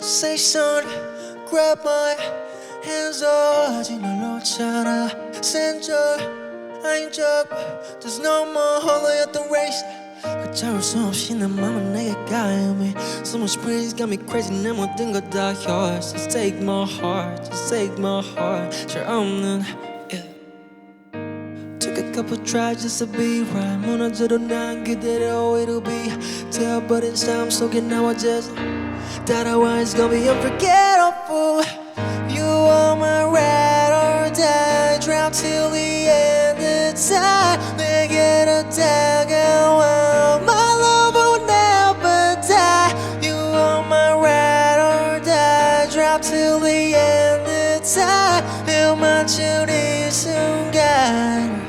conversation. Grab my hands up. 아직 널 놓잖아. Send 아닌 적. There's no more 홀로였던 race. 그자울 수 없이 내 맘은 내게 가요미. So much praise got me crazy. 내 모든 것 다 yours. Just take my heart. Just take my heart. 잘 없는 Took a couple tries just to be right. 무너져도 난 그대로 it'll be. 태워버린 삶 속에 나와 just 따라와 it's gonna be unforgettable. You are my ride or die. Drop till the end of time. 내게로 다가와. My love will never die. You are my ride or die. Drop till the end of time. 헤어맞춘 이 순간.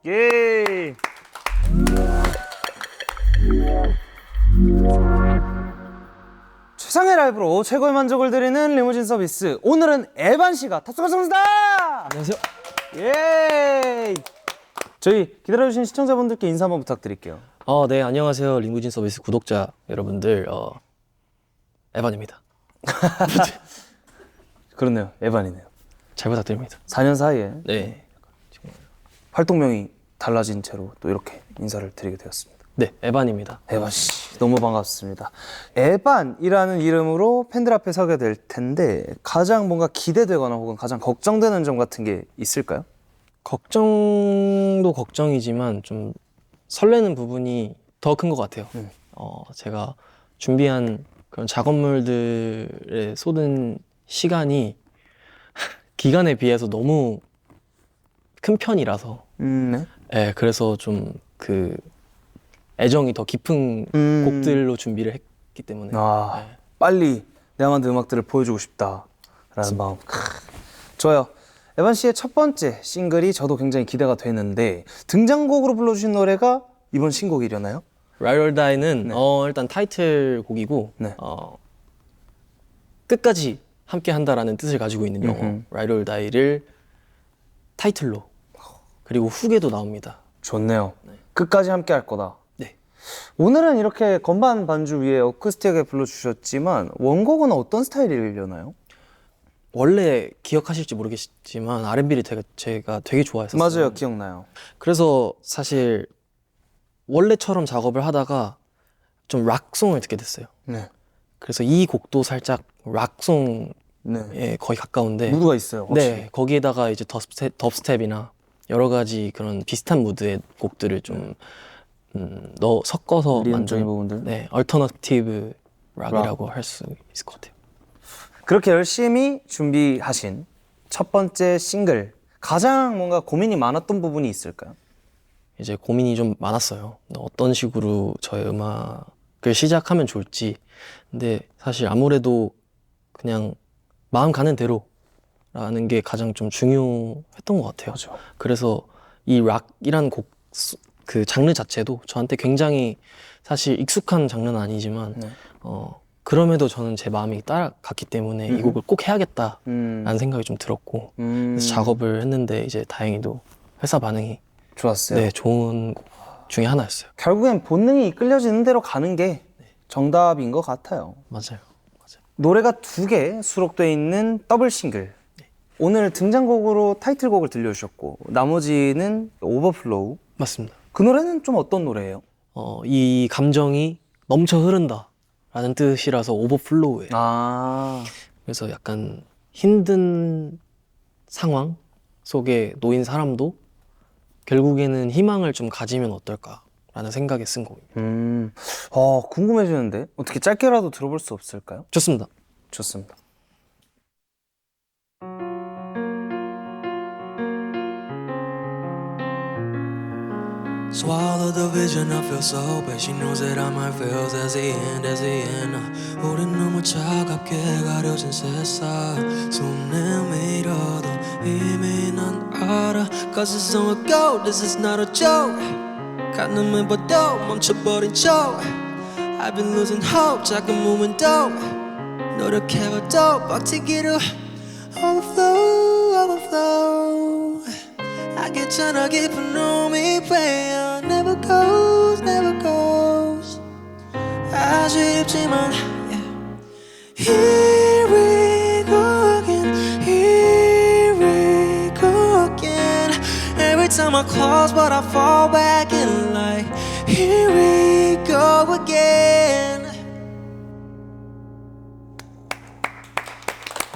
예. 최상의 라이브로 최고의 만족을 드리는 리무진 서비스. 오늘은 에반 씨가 탑승하셨습니다. 안녕하세요. 예. 저희 기다려주신 시청자분들께 인사 한번 부탁드릴게요. 네, 안녕하세요. 리무진 서비스 구독자 여러분들, 에반입니다. 그렇네요. 에반이네요. 잘 부탁드립니다. 4년 사이에 네. 활동명이 달라진 채로 또 이렇게 인사를 드리게 되었습니다. 네, 에반입니다. 에반 씨 너무 반갑습니다. 에반이라는 이름으로 팬들 앞에 서게 될 텐데 가장 뭔가 기대되거나 혹은 가장 걱정되는 점 같은 게 있을까요? 걱정도 걱정이지만 좀 설레는 부분이 더 큰 것 같아요. 제가 준비한 그런 작업물들에 쏟은 시간이 기간에 비해서 너무 큰 편이라서 네. 네, 그래서 좀 그 애정이 더 깊은 곡들로 준비를 했기 때문에 네. 빨리 내가 만든 음악들을 보여주고 싶다라는 마음. 좋아요. 에반 씨의 첫 번째 싱글이 저도 굉장히 기대가 되는데 등장곡으로 불러주신 노래가 이번 신곡이려나요? Ride or Die는 네. 일단 타이틀곡이고 네. 끝까지 함께 한다라는 뜻을 가지고 있는 영어 Ride or Die를 타이틀로 그리고 후계도 나옵니다. 좋네요. 끝까지 함께 할 거다. 네. 오늘은 이렇게 건반 반주 위에 어쿠스틱하게 불러주셨지만 원곡은 어떤 스타일이려나요? 원래 기억하실지 모르겠지만 R&B를 제가 되게 좋아했었어요. 맞아요, 기억나요. 그래서 사실 원래처럼 작업을 하다가 좀 락송을 듣게 됐어요. 네. 그래서 이 곡도 살짝 락송에 네. 거의 가까운데 무드가 있어요. 확실히. 네, 거기에다가 이제 덥스텝이나 여러 가지 그런 비슷한 무드의 곡들을 좀 섞어서 리듬적인 만든 부분들. 네, 얼터너티브 락이라고 할 수 있을 것 같아요. 그렇게 열심히 준비하신 첫 번째 싱글 가장 뭔가 고민이 많았던 부분이 있을까요? 이제 고민이 좀 많았어요. 어떤 식으로 저의 음악을 시작하면 좋을지. 근데 사실 아무래도 그냥 마음 가는 대로라는 게 가장 좀 중요했던 것 같아요. 맞아. 그래서 이 락이라는 곡 그 장르 자체도 저한테 굉장히 사실 익숙한 장르는 아니지만 네. 그럼에도 저는 제 마음이 따라갔기 때문에 이 곡을 꼭 해야겠다라는 생각이 좀 들었고 그래서 작업을 했는데 이제 다행히도 회사 반응이 좋았어요. 네, 좋은 곡 중에 하나였어요. 결국엔 본능이 이끌려지는 대로 가는 게 정답인 것 같아요. 맞아요. 노래가 2개 수록되어 있는 더블 싱글. 오늘 등장곡으로 타이틀곡을 들려주셨고 나머지는 오버플로우. 맞습니다. 그 노래는 좀 어떤 노래예요? 이 감정이 넘쳐 흐른다라는 뜻이라서 오버플로우예요. 그래서 약간 힘든 상황 속에 놓인 사람도 결국에는 희망을 좀 가지면 어떨까라는 생각에 쓴 곡입니다. 궁금해지는데 어떻게 짧게라도 들어볼 수 없을까요? 좋습니다. 좋습니다. Swallow the vision, I feel so bad. She knows that I might fail as the end, as the end. 우린 너무 차갑게 가려진 세상. 손 내밀어도 이미 난 알아. Cause it's on a go, this is not a joke. 가늠을 봐도 멈춰버린 척. I've been losing hope, 작은 몸은 도 노력해봐도 벅차기로 overflow I get 전화 깊은 놈이 빼야 never goes 아쉽지만 yeah. Here we go again Every time I close but I fall back in like Here we go again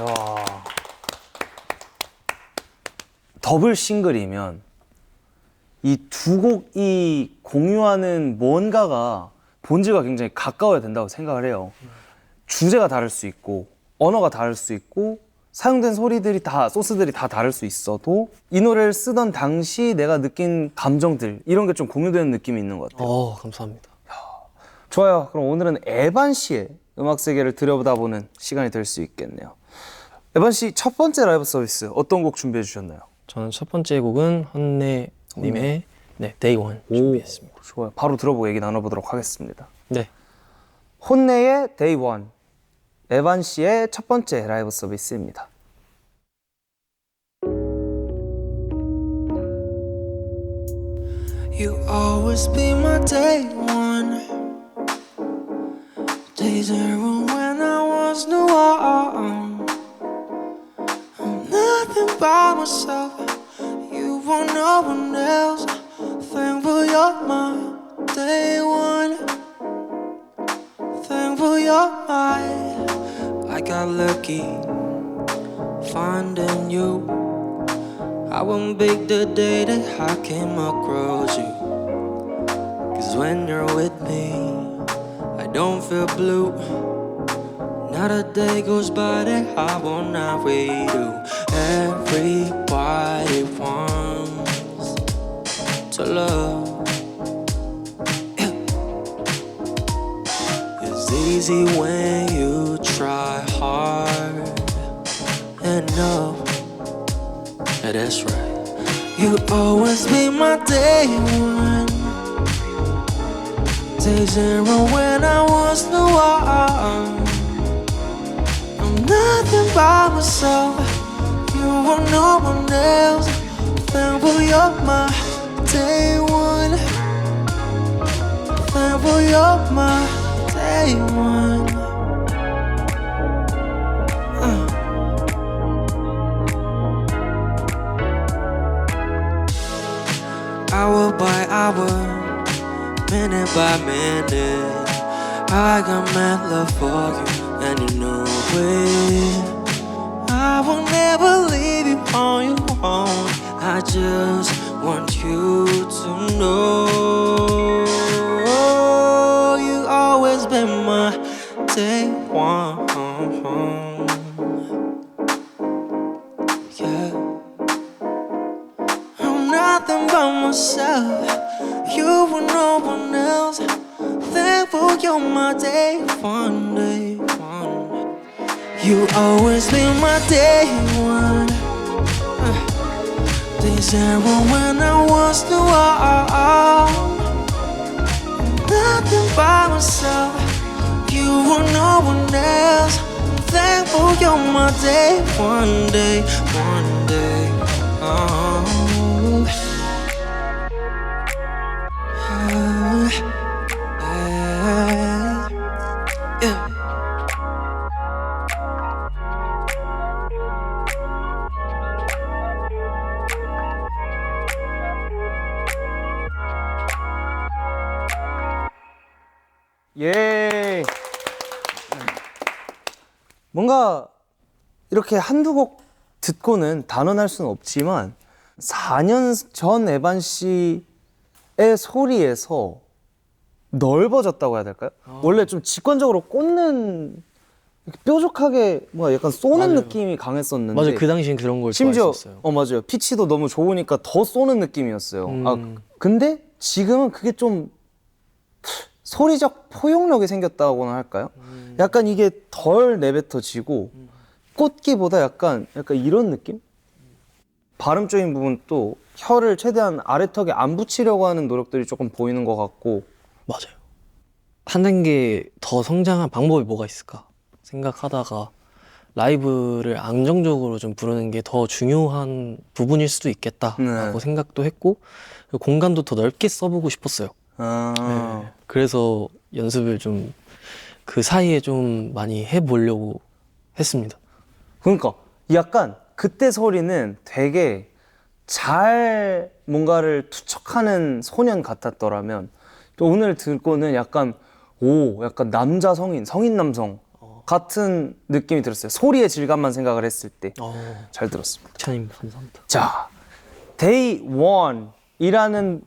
야. 더블 싱글이면 이 두 곡이 공유하는 뭔가가 본질과 굉장히 가까워야 된다고 생각을 해요. 주제가 다를 수 있고 언어가 다를 수 있고 사용된 소리들이 다 소스들이 다 다를 수 있어도 이 노래를 쓰던 당시 내가 느낀 감정들 이런 게 좀 공유되는 느낌이 있는 것 같아요. 감사합니다. 좋아요. 그럼 오늘은 에반 씨의 음악 세계를 들여다보는 시간이 될 수 있겠네요. 에반 씨 첫 번째 라이브 서비스 어떤 곡 준비해 주셨나요? 저는 첫 번째 곡은 헌내님의 네, Day One 준비했습니다. 좋아요. 바로 들어보고 얘기 나눠보도록 하겠습니다. 네. 혼내의 Day One, 에반 씨의 첫 번째 라이브 서비스입니다. You always be my day one Day zero when I was no one I'm nothing by myself You want no one else Thankful you're my day one Thankful you're mine I got lucky finding you I won't big the day that I came across you Cause when you're with me I don't feel blue Not a day goes by that I will not read you Everybody wants to love It's easy when you try hard enough Yeah, that's right. You always be my day one. Day zero when I was no one. I'm nothing by myself. You want no one else. Thankful you're my day one. Thankful you're my day one. Hour by hour, minute by minute, I got mad love for you, and you know it. I will never leave you on your own. I just want you to know you always been my day one. Yeah. Nothing but myself. You and no one else. Thankful you're my day one, day one. You always be my day one. Day zero when I was the one. Nothing by myself. You and no one else. Thankful you're my day one, day one, day. Oh. 예. 뭔가 이렇게 한두 곡 듣고는 단언할 수는 없지만 4년 전 에반 씨의 소리에서 넓어졌다고 해야 될까요? 원래 좀 직관적으로 꽂는 이렇게 뾰족하게 뭐 약간 쏘는 맞아요. 느낌이 강했었는데 맞아요. 그 당시엔 그런 걸 심지어 좋아했었어요. 맞아요. 피치도 너무 좋으니까 더 쏘는 느낌이었어요. 근데 지금은 그게 좀 소리적 포용력이 생겼다고나 할까요? 약간 이게 덜 내뱉어지고 꽂기보다 약간 이런 느낌? 발음적인 부분 또 혀를 최대한 아래턱에 안 붙이려고 하는 노력들이 조금 보이는 것 같고 맞아요. 한 단계 더 성장한 방법이 뭐가 있을까? 생각하다가 라이브를 안정적으로 좀 부르는 게 더 중요한 부분일 수도 있겠다라고 생각도 했고 공간도 더 넓게 써보고 싶었어요. 네. 그래서 연습을 좀 그 사이에 좀 많이 해보려고 했습니다. 그러니까 약간 그때 소리는 되게 잘 뭔가를 투척하는 소년 같았더라면 또 오늘 듣고는 약간 약간 남자 성인 남성 같은 느낌이 들었어요. 소리의 질감만 생각을 했을 때 잘 들었습니다. 찬입니다. 감사합니다. 자, Day One이라는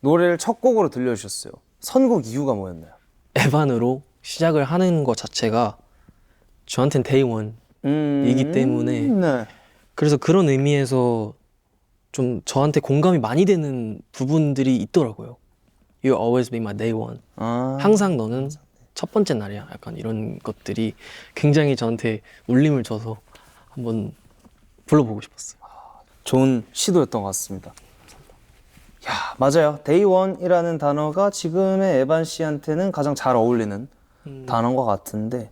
노래를 첫 곡으로 들려주셨어요. 선곡 이유가 뭐였나요? 에반으로 시작을 하는 것 자체가 저한텐 데이 원이기 때문에 네. 그래서 그런 의미에서 좀 저한테 공감이 많이 되는 부분들이 있더라고요. You always be my day one. 항상 너는 첫 번째 날이야. 약간 이런 것들이 굉장히 저한테 울림을 줘서 한번 불러보고 싶었어요. 좋은 시도였던 것 같습니다. 야, 맞아요. Day One이라는 단어가 지금의 에반 씨한테는 가장 잘 어울리는 단어인 것 같은데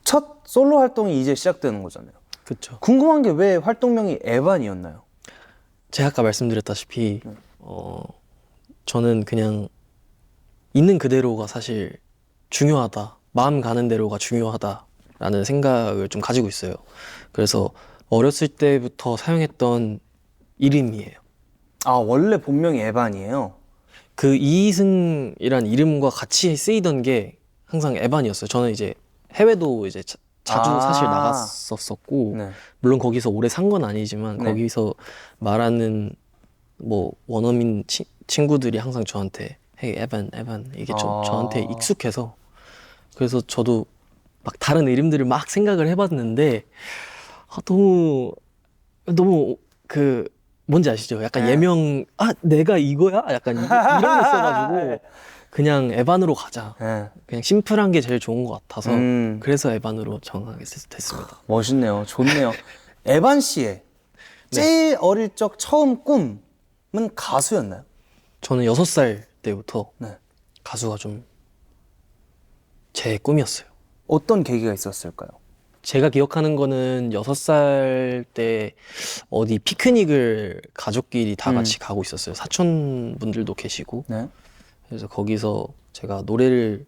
첫 솔로 활동이 이제 시작되는 거잖아요. 그렇죠. 궁금한 게 왜 활동명이 에반이었나요? 제가 아까 말씀드렸다시피 저는 그냥 있는 그대로가 사실 중요하다. 마음 가는 대로가 중요하다라는 생각을 좀 가지고 있어요. 그래서 어렸을 때부터 사용했던 이름이에요. 아, 원래 본명이 에반이에요? 그 이승이란 이름과 같이 쓰이던 게 항상 에반이었어요. 저는 이제 해외도 이제 자주 사실 나갔었었고 네. 물론 거기서 오래 산 건 아니지만 네. 거기서 말하는 뭐 원어민 친구들이 항상 저한테 Hey 에반 이게 저한테 익숙해서 그래서 저도 막 다른 이름들을 막 생각을 해봤는데 너무 그 뭔지 아시죠? 약간 예명 내가 이거야? 약간 이런 게 있어가지고 그냥 에반으로 가자. 네. 그냥 심플한 게 제일 좋은 것 같아서 그래서 에반으로 정하게 됐습니다. 멋있네요. 좋네요. 에반 씨의 제일 어릴 적 처음 꿈은 가수였나요? 저는 6살 때부터 네. 가수가 좀 제 꿈이었어요. 어떤 계기가 있었을까요? 제가 기억하는 거는 6살 때 어디 피크닉을 가족끼리 다 같이 가고 있었어요. 사촌분들도 계시고. 네. 그래서 거기서 제가 노래를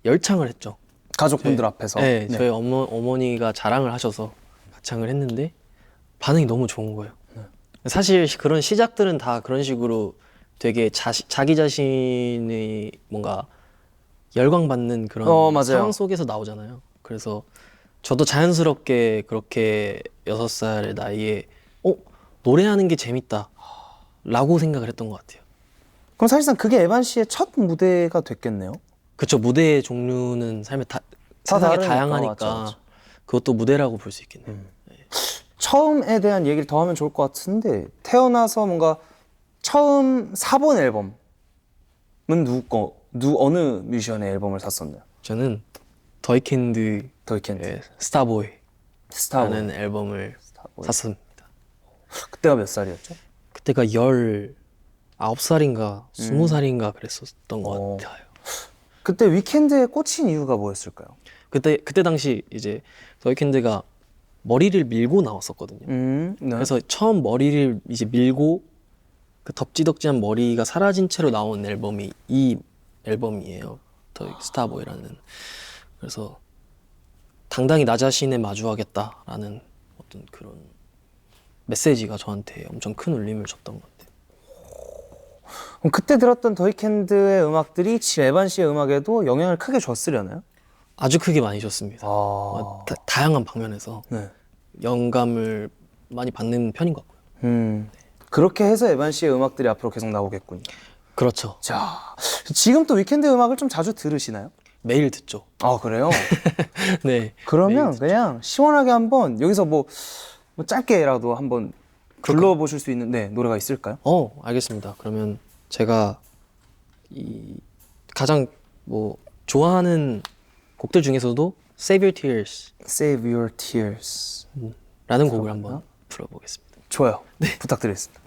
열창을 했죠. 가족분들 앞에서. 네, 저희 어머니가 자랑을 하셔서 가창을 했는데 반응이 너무 좋은 거예요. 사실 그런 시작들은 다 그런 식으로 되게 자기 자신이 뭔가 열광받는 그런 맞아요. 상황 속에서 나오잖아요. 그래서 저도 자연스럽게 그렇게 6살의 나이에 노래하는 게 재밌다 라고 생각을 했던 것 같아요. 그럼 사실상 그게 에반 씨의 첫 무대가 됐겠네요? 그쵸. 무대의 종류는 삶에 세상에 다르니까, 다양하니까 맞죠. 그것도 무대라고 볼 수 있겠네요. 처음에 대한 얘기를 더 하면 좋을 것 같은데 태어나서 뭔가 처음 사본 앨범은 어느 뮤지션의 앨범을 샀었나요? 저는 더이캔드의 더이캔드. 스타보이라는 스타보이. 앨범을 스타보이. 샀습니다. 그때가 몇 살이었죠? 그때가 19살인가 20살인가 그랬었던 것 같아요. 그때 위켄드에 꽂힌 이유가 뭐였을까요? 그때 당시 이제 더이캔드가 머리를 밀고 나왔었거든요. 네. 그래서 처음 머리를 이제 밀고 그 덥지덕지한 머리가 사라진 채로 나온 앨범이 이 앨범이에요. 더 스타보이라는. 그래서 당당히 나 자신에 마주하겠다라는 어떤 그런 메시지가 저한테 엄청 큰 울림을 줬던 것 같아요. 그럼 그때 들었던 더이캔드의 음악들이 지금 에반 씨의 음악에도 영향을 크게 줬으려나요? 아주 크게 많이 줬습니다. 다양한 방면에서 네. 영감을 많이 받는 편인 것 같고요. 그렇게 해서 에반 씨의 음악들이 앞으로 계속 나오겠군요. 그렇죠. 자, 지금 또 위켄드 음악을 좀 자주 들으시나요? 매일 듣죠. 아, 그래요? 네. 그러면 그냥 시원하게 한번 여기서 뭐 짧게라도 한번 불러보실 수 있는 노래가 있을까요? 알겠습니다. 그러면 제가 가장 좋아하는 곡들 중에서도 Save Your Tears Save Your Tears 라는 곡을 한번 불러보겠습니다. 좋아요. 부탁드리겠습니다.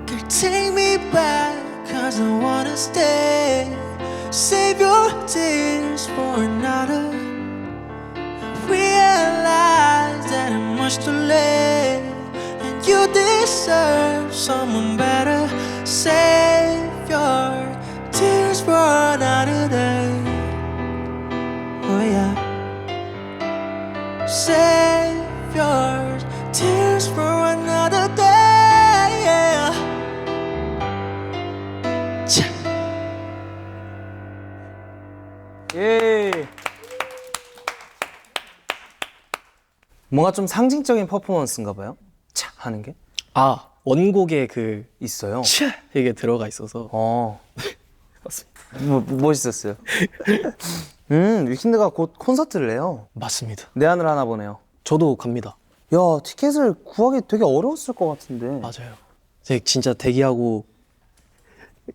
길 Take me back, cause I wanna stay. Save your tears for another. Realize that I'm much too late, and you deserve someone better. Save your tears for another day. Oh yeah. Save your tears for another day. Yeah. 예. 뭔가 좀 상징적인 퍼포먼스인가 봐요. 차 하는 게 아, 원곡에 그 있어요. 차 이게 들어가 있어서 맞습니다. 멋있었어요. 위켄드가 곧 콘서트를 해요. 맞습니다. 내한을 하나 보네요. 저도 갑니다. 야, 티켓을 구하기 되게 어려웠을 것 같은데. 맞아요. 제가 진짜 대기하고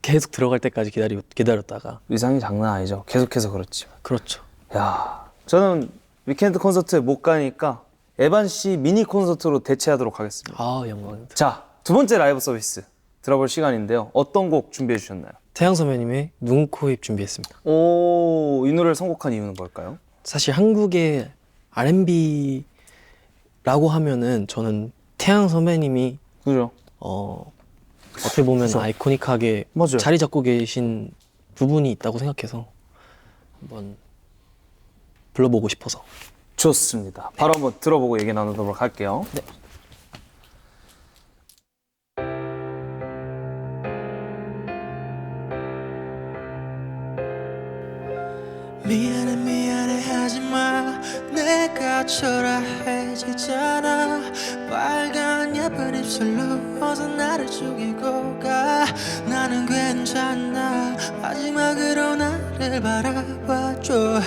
계속 들어갈 때까지 기다렸다가. 위상이 장난 아니죠. 계속해서 그렇지만. 그렇죠. 야, 저는 위켄드 콘서트에 못 가니까 에반 씨 미니 콘서트로 대체하도록 하겠습니다. 아, 영광입니다. 자, 두 번째 라이브 서비스 들어볼 시간인데요. 어떤 곡 준비해 주셨나요? 태양 선배님의 눈, 코, 입 준비했습니다. 오, 이 노래를 선곡한 이유는 뭘까요? 사실 한국의 R&B라고 하면은 저는 태양 선배님이 그죠? 어떻게 보면 그죠. 아이코닉하게 맞아요. 자리 잡고 계신 부분이 있다고 생각해서 한번 불러보고 싶어서. 좋습니다. 바로 한번 들어보고 얘기 나누도록 할게요. 네. 미안해 미안해 하지마 내가 초라해지잖아 빨간 예쁜 입술로 어서 나를 죽이고 가 나는 괜찮아 마지막으로 나를 바라봐줘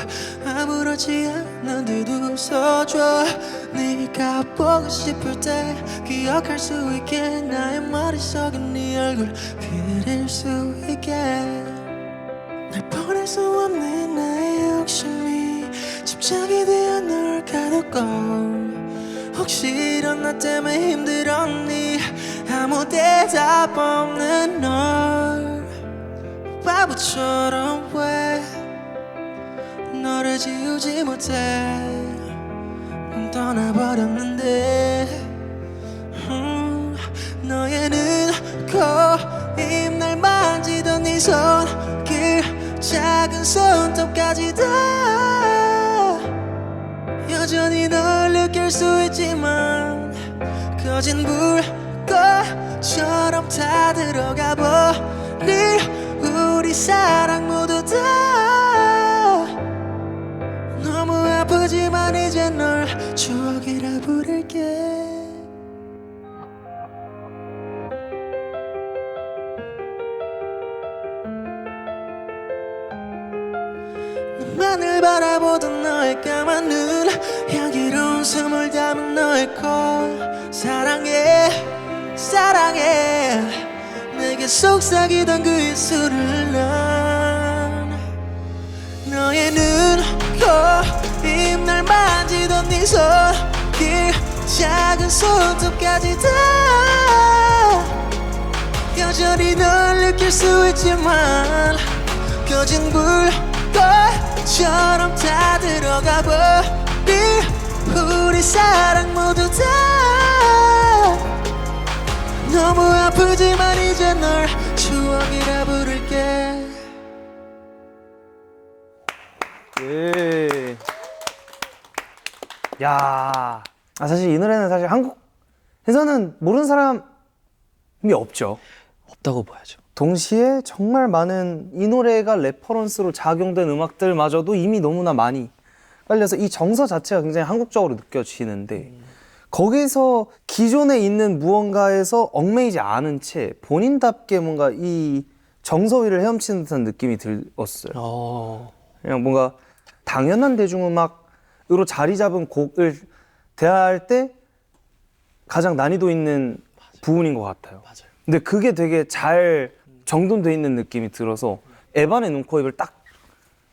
아무렇지 않은 듯 웃어줘 네가 보고 싶을 때 기억할 수 있게 나의 머릿속에 네 얼굴 그릴 수 있게 날 보낼 수 없는 나의 욕심이 집착이 되어 널 가뒀고 혹시 이런 나 때문에 힘들었니 아무 대답 없는 널 바보처럼 왜 너를 지우지 못해 넌 떠나버렸는데 너의 눈, 코, 입 날 만지던 네 손길 작은 손톱까지 다 여전히 널 느낄 수 있지만 꺼진 불꽃처럼 다 들어가 버릴 우리 사랑 모두 다 너무 아프지만 이제 널 추억이라 부를게 나만을 바라보던 너의 까만 눈 향기로운 숨을 담은 너의 코 사랑해 사랑해 내게 속삭이던 그 입술을 난 너의 눈, 코, 입 날 만지던 네 손길 작은 손톱까지 다 여전히 널 느낄 수 있지만 꺼진 불꽃처럼 다 들어가 버릴 우리 사랑 모두 다 너무 아프지만 이제 널 추억이라 부를게 예. 야, 사실 이 노래는 사실 한국에서는 모르는 사람이 없죠. 없다고 봐야죠. 동시에 정말 많은 이 노래가 레퍼런스로 작용된 음악들마저도 이미 너무나 많이 깔려서 이 정서 자체가 굉장히 한국적으로 느껴지는데 거기서 기존에 있는 무언가에서 얽매이지 않은 채 본인답게 뭔가 이 정서 위를 헤엄치는 듯한 느낌이 들었어요. 그냥 뭔가 당연한 대중음악으로 자리 잡은 곡을 대할 때 가장 난이도 있는 부분인 것 같아요. 맞아요. 근데 그게 되게 잘 정돈돼 있는 느낌이 들어서 에반의 눈, 코, 입을 딱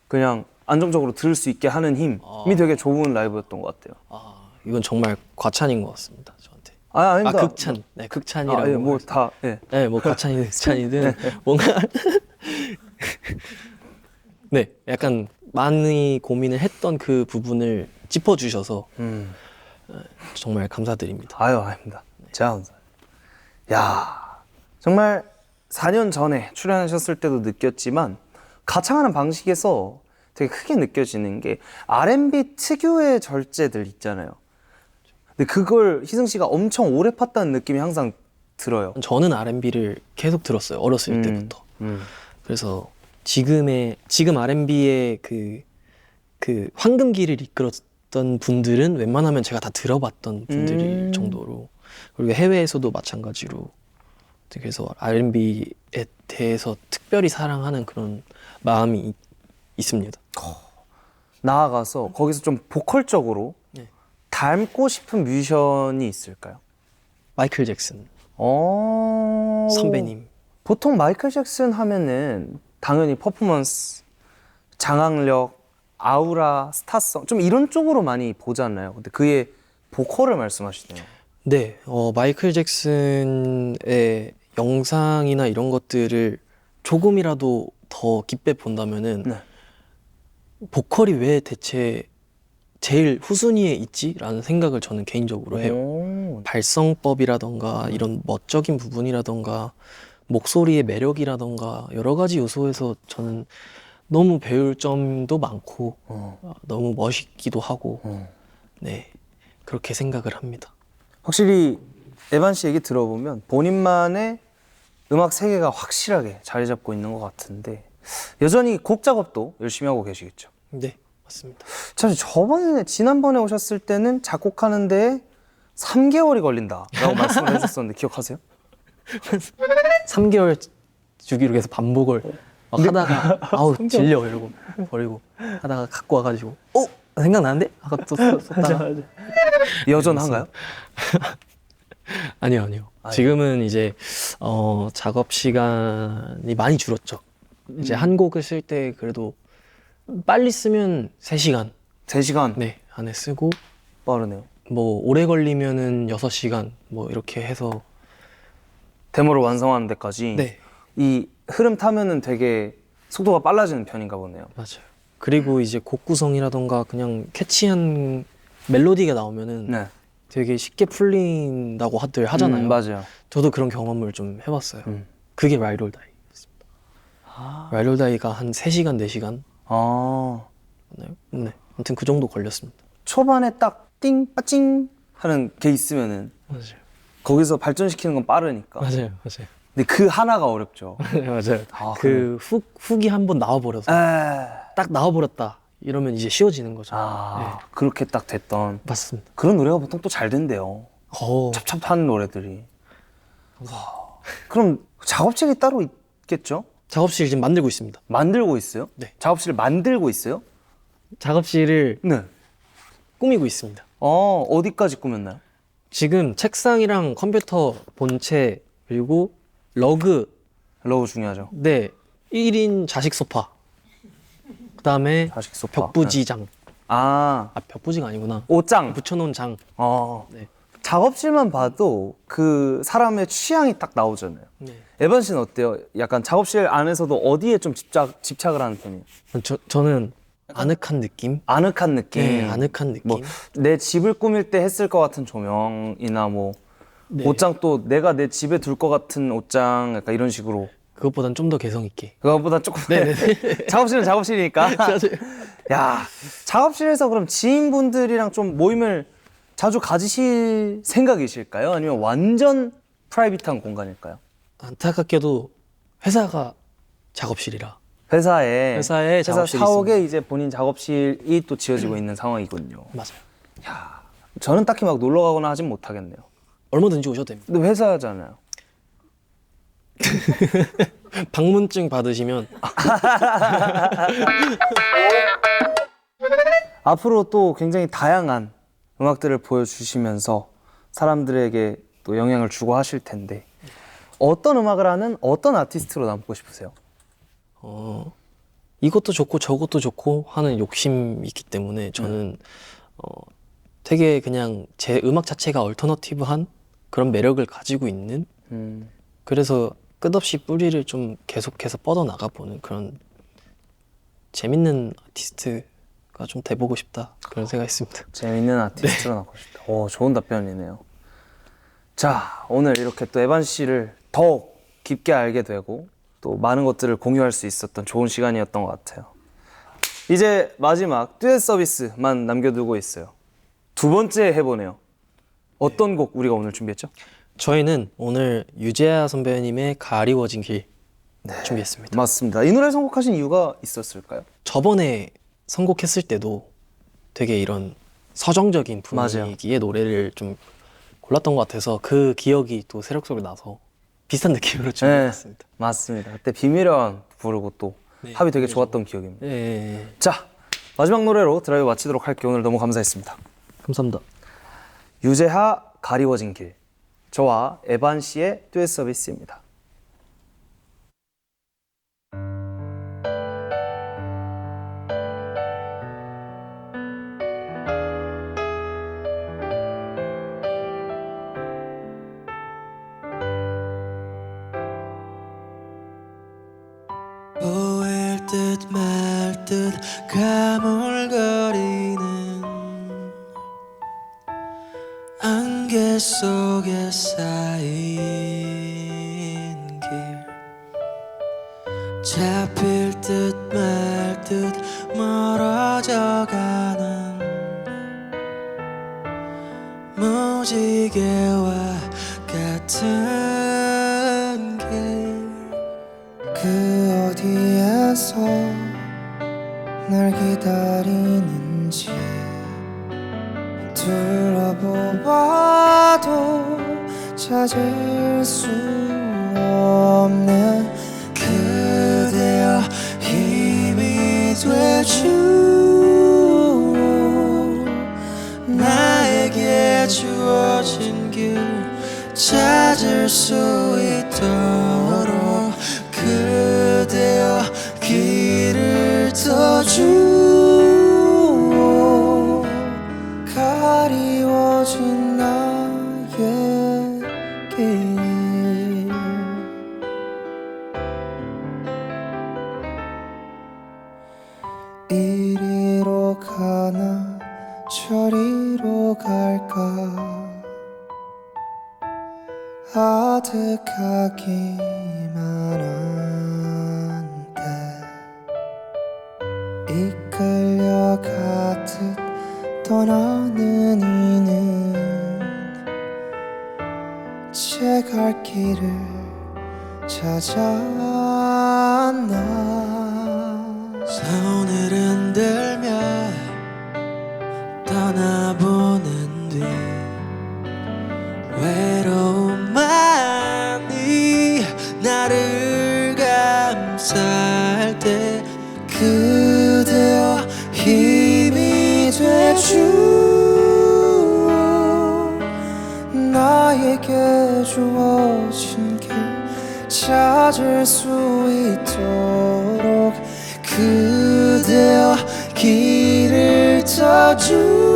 그냥 안정적으로 들을 수 있게 하는 힘이 되게 좋은 라이브였던 것 같아요. 이건 정말 과찬인 것 같습니다, 저한테. 아닙니다. 극찬. 네, 극찬이라고. 예, 뭐 다 예. 네, 뭐 과찬이든 극찬이든 뭔가 네, 약간 많이 고민을 했던 그 부분을 짚어주셔서 정말 감사드립니다. 아유, 아닙니다. 제가 감사해요. 야, 정말 4년 전에 출연하셨을 때도 느꼈지만 가창하는 방식에서 되게 크게 느껴지는 게 R&B 특유의 절제들 있잖아요. 근데 그걸 희승 씨가 엄청 오래 팠다는 느낌이 항상 들어요. 저는 R&B를 계속 들었어요. 어렸을 때부터. 그래서 지금 R&B의 그 황금기를 이끌었던 분들은 웬만하면 제가 다 들어봤던 분들일 정도로, 그리고 해외에서도 마찬가지로, 그래서 R&B에 대해서 특별히 사랑하는 그런 마음이 있습니다. 나아가서 거기서 좀 보컬적으로 네. 닮고 싶은 뮤지션이 있을까요? 마이클 잭슨 어... 선배님. 보통 마이클 잭슨 하면은 당연히 퍼포먼스, 장악력, 아우라, 스타성 좀 이런 쪽으로 많이 보잖아요. 근데 그의 보컬을 말씀하시네요. 네, 마이클 잭슨의 영상이나 이런 것들을 조금이라도 더 깊게 본다면은 네. 보컬이 왜 대체 제일 후순위에 있지라는 생각을 저는 개인적으로 해요. 오. 발성법이라던가 이런 멋적인 부분이라던가 목소리의 매력이라던가 여러 가지 요소에서 저는 너무 배울 점도 많고 너무 멋있기도 하고 네, 그렇게 생각을 합니다. 확실히 에반 씨 얘기 들어보면 본인만의 음악 세계가 확실하게 자리 잡고 있는 것 같은데 여전히 곡 작업도 열심히 하고 계시겠죠? 네, 맞습니다. 사실 지난번에 오셨을 때는 작곡하는데 3개월이 걸린다라고 말씀을 해주셨었는데 기억하세요? 3개월 주기로 계속 반복을 막 하다가 아우 질려 이러고 버리고 하다가 갖고 와가지고 생각나는데? 아까 또 썼다가 여전한가요? 아니요. 지금은 이제 작업 시간이 많이 줄었죠. 이제 한 곡을 쓸 때 그래도 빨리 쓰면 3시간 3시간 네, 안에 쓰고 빠르네요. 뭐 오래 걸리면은 6시간 뭐 이렇게 해서 데모를 완성하는 데까지 네, 이 흐름 타면은 되게 속도가 빨라지는 편인가 보네요. 맞아요. 그리고 이제 곡 구성이라던가 그냥 캐치한 멜로디가 나오면은 네, 되게 쉽게 풀린다고 하잖아요. 맞아요. 저도 그런 경험을 좀 해봤어요. 음. 그게 라이드 올 다이였습니다. 라이드 올 다이가 한 3시간, 4시간 아, 맞나요? 네, 아무튼 그 정도 걸렸습니다. 초반에 딱 띵, 빠찡 하는 게 있으면은 맞아요. 거기서 발전시키는 건 빠르니까. 맞아요. 근데 그 하나가 어렵죠. 맞아요. 아, 그 훅이 한번 나와버려서 딱 나와버렸다 이러면 이제 쉬워지는 거죠. 네. 그렇게 딱 됐던 맞습니다. 그런 노래가 보통 또 잘 된대요. 찹찹한 노래들이. 그럼 작업실이 따로 있겠죠? 작업실 지금 만들고 있습니다. 만들고 있어요? 네. 작업실을 만들고 있어요? 작업실을 네. 꾸미고 있습니다. 어디까지 꾸몄나요? 지금 책상이랑 컴퓨터 본체 그리고 러그 러브 중요하죠. 네 1인 자식 소파 그다음에 자식 소파. 벽부지장 벽부지가 아니구나. 옷장. 붙여놓은 장. 네. 작업실만 봐도 그 사람의 취향이 딱 나오잖아요. 네. 에반 씨는 어때요? 약간 작업실 안에서도 어디에 좀 집착을 하는 편이에요? 저는 아늑한 느낌? 아늑한 느낌. 네, 아늑한 느낌. 뭐 내 집을 꾸밀 때 했을 것 같은 조명이나 뭐 네. 옷장 또 내가 내 집에 둘 것 같은 옷장 약간 이런 식으로. 그것보단 좀 더 개성 있게. 그거보다 조금 작업실은 작업실이니까. 야, 작업실에서 그럼 지인분들이랑 좀 모임을 자주 가지실 생각이실까요? 아니면 완전 프라이빗한 공간일까요? 안타깝게도 회사가 작업실이라. 회사에 작업실이 사옥에 있습니다. 이제 본인 작업실이 또 지어지고 있는 상황이군요. 맞아요. 저는 딱히 막 놀러 가거나 하진 못하겠네요. 얼마든지 오셔도 됩니다. 근데 회사잖아요. 방문증 받으시면 앞으로 또 굉장히 다양한 음악들을 보여주시면서 사람들에게 또 영향을 주고 하실 텐데 어떤 음악을 하는 어떤 아티스트로 남고 싶으세요? 이것도 좋고 저것도 좋고 하는 욕심이 있기 때문에 저는 되게 그냥 제 음악 자체가 얼터너티브한 그런 매력을 가지고 있는 그래서 끝없이 뿌리를 좀 계속해서 뻗어나가 보는 그런 재밌는 아티스트가 좀 돼보고 싶다 그런 생각했습니다. 재밌는 아티스트로 나고 싶다. 오, 좋은 답변이네요. 자, 오늘 이렇게 또 에반 씨를 더욱 깊게 알게 되고 또 많은 것들을 공유할 수 있었던 좋은 시간이었던 것 같아요. 이제 마지막 듀엣 서비스만 남겨두고 있어요. 두 번째 해보네요. 어떤 곡 우리가 오늘 준비했죠? 저희는 오늘 유재하 선배님의 가리워진 길 준비했습니다. 맞습니다. 이 노래 선곡하신 이유가 있었을까요? 저번에 선곡했을 때도 되게 이런 서정적인 맞아요. 분위기의 노래를 좀 골랐던 것 같아서 그 기억이 또 새록새록 나서 비슷한 느낌으로 준비했습니다. 맞습니다. 그때 비밀연 부르고 또 네, 합이 되게 그래서- 좋았던 기억입니다. 네, 자, 마지막 노래로 드라이브 마치도록 할게요. 오늘 너무 감사했습니다. 감사합니다. 유재하 가리워진 길, 저와 에반 씨의 듀엣 서비스입니다. 보일 듯 말 듯 가물거리는 안개 속에 쌓인 길 잡힐 듯 말 듯 멀어져가는 무지개와 같은 길 그 어디에서 날 기다리는지 둘러보아도 찾을 수 없는 그대여 힘이 되주 나에게 주어진 길 찾을 수 있도록 그대여 길을 떠주 가리워진 나의 길 이리로 가나 저리로 갈까 아득하기만 한데 이끌려가듯 떠나는 이는 제 갈 길을 찾았나 손을 흔들며 떠나보낸 뒤 외로움만이 나를 감쌀 때 그대여 힘이 되주 나에게 주어진 길 찾을 수 있도록 그대여 길을 떠주